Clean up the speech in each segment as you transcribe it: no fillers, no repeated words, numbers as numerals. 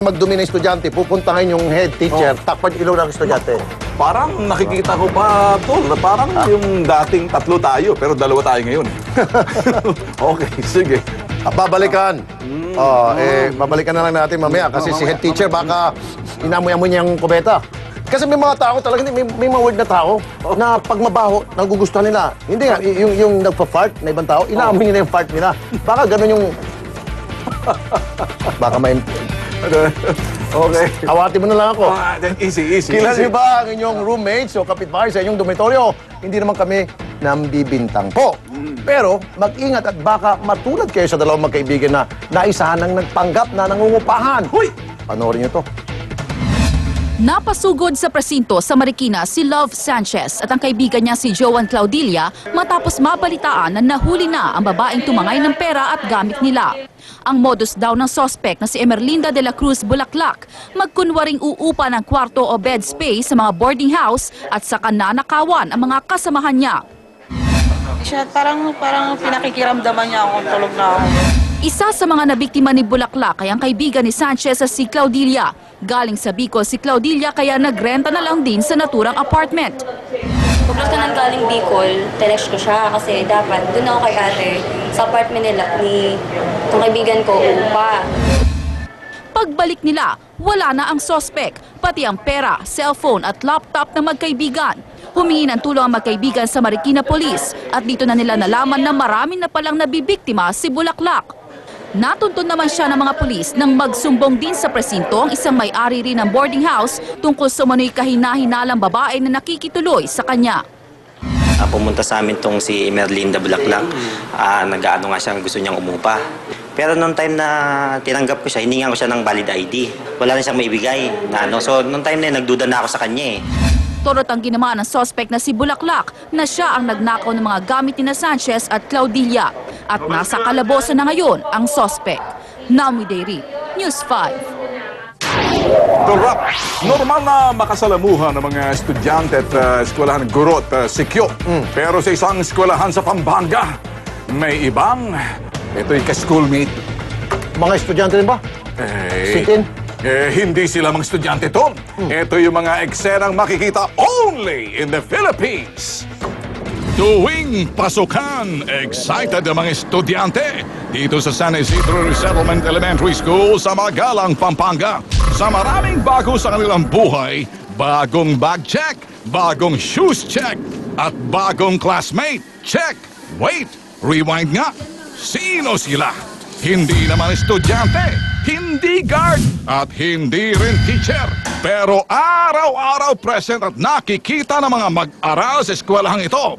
magdumi ng estudyante, pupuntahan yung head teacher, takpan yung ilong ng estudyante. Parang nakikita ko pa, tol, na parang yung dating tatlo tayo, pero dalawa tayo ngayon. Okay, sige. Babalikan. Babalikan na lang natin mamaya kasi si head teacher baka inamoy-amoy niya yung kubeta. Kasi may mga tao talaga, may mga word na tao na pag mabaho, nagugustuhan nila. Hindi nga, yung nagpa-fart na ibang tao, inaamoy nila yung fart nila. Baka ganun yung... Baka may... Okay. Awati mo na lang ako. Easy. Kilala niyo ba ang inyong roommates o kapitbahay sa inyong dormitoryo? Hindi naman kami nambibintang po. Pero mag-ingat at baka matulad kayo sa dalawang magkaibigan na naisahan ng nagpanggap na nangungupahan. Huy! Panoorin niyo to. Napasugod sa presinto sa Marikina si Love Sanchez at ang kaibigan niya si Joan Claudilia matapos mabalitaan na nahuli na ang babaeng tumangay ng pera at gamit nila. Ang modus daw ng sospek na si Emerlinda de la Cruz Bulaklak, magkunwaring uupa ng kwarto o bed space sa mga boarding house at saka nanakawan ang mga kasamahan niya. Siya, parang pinakikiramdaman niya akong tulog na ako. Isa sa mga nabiktima ni Bulaklak ay ang kaibigan ni Sanchez sa si Claudilia. Galing sa Bicol si Claudilia kaya nagrenta na lang din sa naturang apartment. Pagkas ka nang galing Bicol, tenext ko siya kasi dapat doon ako kay ate sa apartment nila ni itong kaibigan ko upa. Pagbalik nila, wala na ang sospek, pati ang pera, cellphone at laptop ng magkaibigan. Humingi ng tulong ang magkaibigan sa Marikina Police at dito na nila nalaman na marami na palang nabibiktima si Bulaklak. Natuntun naman siya ng mga pulis nang magsumbong din sa presinto ang isang may-ari rin ng boarding house tungkol sa umano'y kahina-hinalang babae na nakikituloy sa kanya. Pumunta sa amin tong si Emerlinda Bulaklak. Nag-ano nga siya, gusto niyang umupa. Pero noong time na tinanggap ko siya, hiningan ko siya ng valid ID. Wala na siyang maibigay. So noong time na nagduda na ako sa kanya eh. Torot ang ginawa ng sospek na si Bulaklak na siya ang nagnakaw ng mga gamit ni Sanchez at Claudilia. At nasa kalabosan na ngayon ang sospek. Naomi Dayri, News 5. Turap, normal na makasalamuhan ng mga estudyante at eskwelahan guro at sikyo. Pero sa isang eskwelahan sa Pampanga, may ibang, ito'y ka-schoolmate. Mga estudyante rin ba? Sit-in? Hindi sila mga estudyante to. Ito yung mga eksenang makikita only in the Philippines. Tuwing pasukan, excited ang mga estudyante dito sa San Isidro Resettlement Elementary School sa Magalang, Pampanga. Sa maraming bago sa kanilang buhay, bagong bag check, bagong shoes check, at bagong classmate check. Wait, rewind nga. Sino sila? Hindi naman estudyante, hindi guard, at hindi rin teacher. Pero araw-araw present at nakikita ng mga mag-aral sa eskwelahang ito.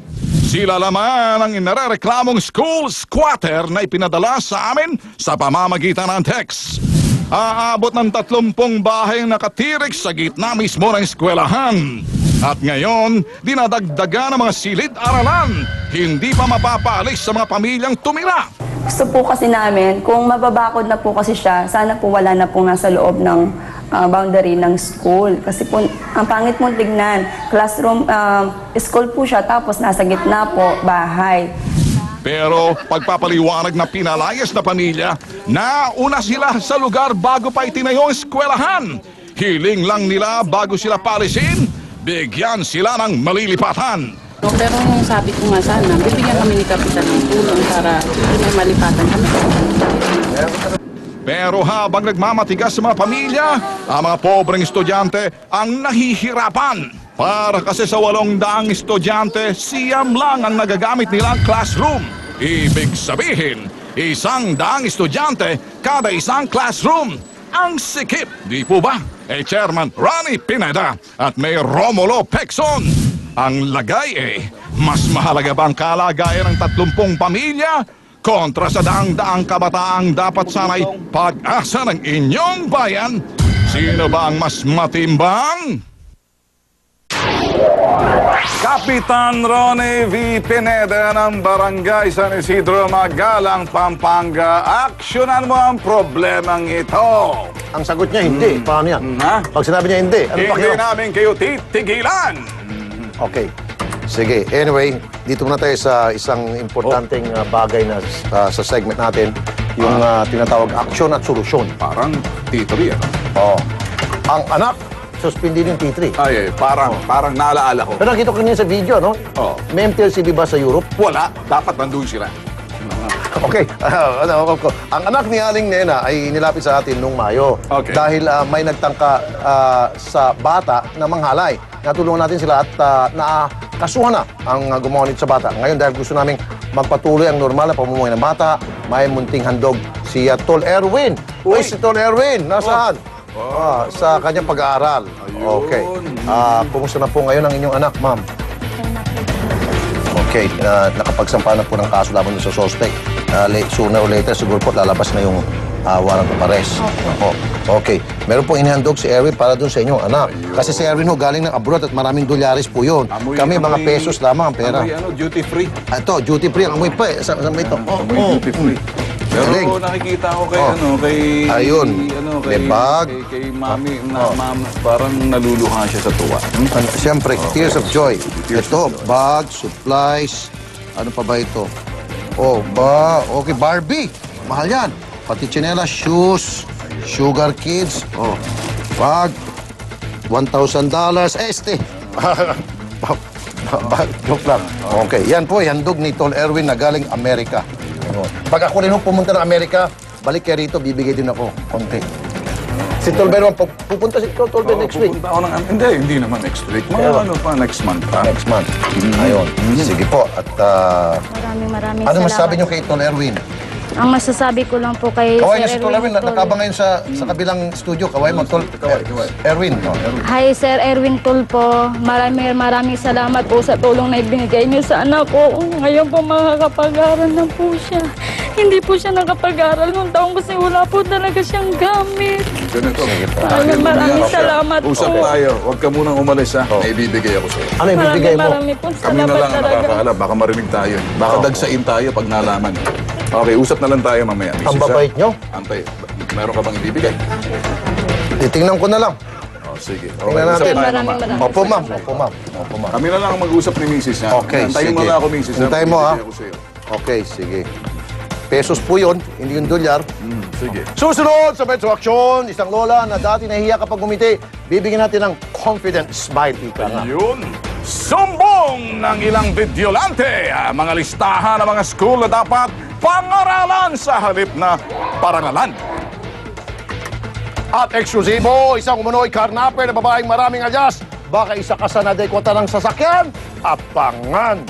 Sila laman ang inarereklamong school squatter na ipinadala sa amin sa pamamagitan ng text. Aabot ng 30 bahay nakatirik sa gitna mismo ng eskwelahan. At ngayon, dinadagdagan ng mga silid-aralan. Hindi pa mapapaalis sa mga pamilyang tumira. Gusto po kasi namin, kung mababakod na po kasi siya, sana po wala na po nasa loob ng boundary ng school. Kasi po, ang pangit mo tignan, classroom, school po siya, tapos nasa gitna po, bahay. Pero pagpapaliwanag na pinalayas na pamilya, nauna sila sa lugar bago pa itinayo ang eskwelahan. Hiling lang nila bago sila palisin, bigyan sila ng malilipatan. Pero yung sabi ko nga sana, bibigyan kami ni Kapitan ng tulong para may malipatan kami. Pero habang nagmamatigas sa mga pamilya, ang mga pobreng estudyante ang nahihirapan. Para kasi sa 800 estudyante, siyam lang ang nagagamit nilang classroom. Ibig sabihin, 100 estudyante kada isang classroom. Ang sikip, di po ba? Chairman Ronnie Pineda at may Romulo Pecson. Ang lagay mas mahalaga bang kalagayan ng 30 pamilya kontra sa daang-daang kabataang dapat sana'y pag-asa ng inyong bayan? Sino ba ang mas matimbang? Kapitan Ronnie V. Pineda ng Barangay San Isidro, Magalang, Pampanga. Aksyonan mo ang problemang ito. Ang sagot niya, hindi. Paano yan? Pag sinabi niya hindi, ano Hindi namin kayo titigilan. Okay. Sige. Anyway, dito muna tayo sa isang importanteng bagay na sa segment natin, yung tinatawag aksyon at solusyon. Parang tito yan. Oh. Ang anak, suspended yung T3. Ay, parang naalaala ko. Pero nakita ko kanina sa video, no? Oo. May MTLCB ba sa Europe? Wala, dapat nandun sila. Okay. Ang anak ni Aling Nena ay nilapit sa atin nung Mayo. Okay. Dahil may nagtangka sa bata na manghalay. Natulungan natin sila at nakasuhan na ang gumawa nito sa bata. Ngayon, dahil gusto namin magpatuloy ang normal na pamumuhay ng bata, may munting handog si Tol Erwin. Uy, si Tol Erwin, nasaan? Sa kanyang pag-aaral. Okay. Kumusta na po ngayon ang inyong anak, ma'am? Okay, nakapagsampa na po ng kaso laban sa suspect. Sooner or later, siguro po lalabas na yung warrant of arrest. Okay. Meron pong inihandog si Erwin para dun sa inyong anak. Kasi si Erwin ho, galing ng abroad at maraming dolyares po yun. Kami, mga pesos lamang ang pera. Duty free. Ito, duty free. Ang amoy pa eh. Sa ito. Duty free. Pero Galing. nakikita ko kay, Ayun. May bag. Kay mami, ma'am, parang naluluha siya sa tuwa. Siyempre, tears of joy. Ito, bag, supplies. Ano pa ba ito? Okay, Barbie. Mahal yan. Pati tsinelas, shoes, Sugar Kids. Bag, $1,000. Joke lang. Okay, yan po, handog ni Tol Erwin na galing Amerika. Pag ako rin pumunta ng Amerika, balik kayo rito, bibigay din ako konti. Si Tol Ben, pupunta si Tol Ben next week. Pupunta ako hindi naman next week. Mga next month pa. Next month. Ayun. Sige po. At Maraming ano salamat. masabi niyo kay Tol Erwin? Ang masasabi ko lang po kay Kaway niyo Sir si Tol Erwin. Tol. Nakabang ngayon sa kabilang studio. Kaway mo, Tol. Erwin. Hi, Sir Erwin Tulpo. Maraming salamat po sa tulong na ibinigay niyo sa anak ko. Ngayon po makakapag-aral na po siya. Hindi po siya nakapag-aral nung taong kasi wala po talaga siyang gamit. Ganito. Maraming salamat po. Usap tayo. Huwag ka munang umalis, ha? May ibibigay ako sa'yo. Ano ibibigay mo? Marami po Kami na salamat lang ang talaga. nakakaalam. Baka marinig tayo. Baka dagsain tayo pag nalaman. Okay, usap na lang tayo mamaya. Ang babait niyo? Antay, meron ka bang ibibigay? Titingnan ko na lang. Sige. Tingnan natin. Maraming Opo, ma'am. Kami na lang ang mag-usap ni Mrs. ha? Okay, Antayin mo sige. na ako, Mrs. ha? Antayin mo, ha? Bibigay ako sa'yo. Okay, sige. Pesos po yun, hindi yung dolyar. Sige. Susunod sa Metro Action, isang lola na dati nahihiya kapag umiti, bibigyan natin ng confident smile. Ika nga. Yun. Sumbong ng ilang videolante. Mga listahan ng mga school na dapat pangaralan sa halip na parangalan. At eksklusibo, isang umunoy karnaper na babaeng maraming alyas. Baka isa ka sa nadekwata ng sasakyan, apangan.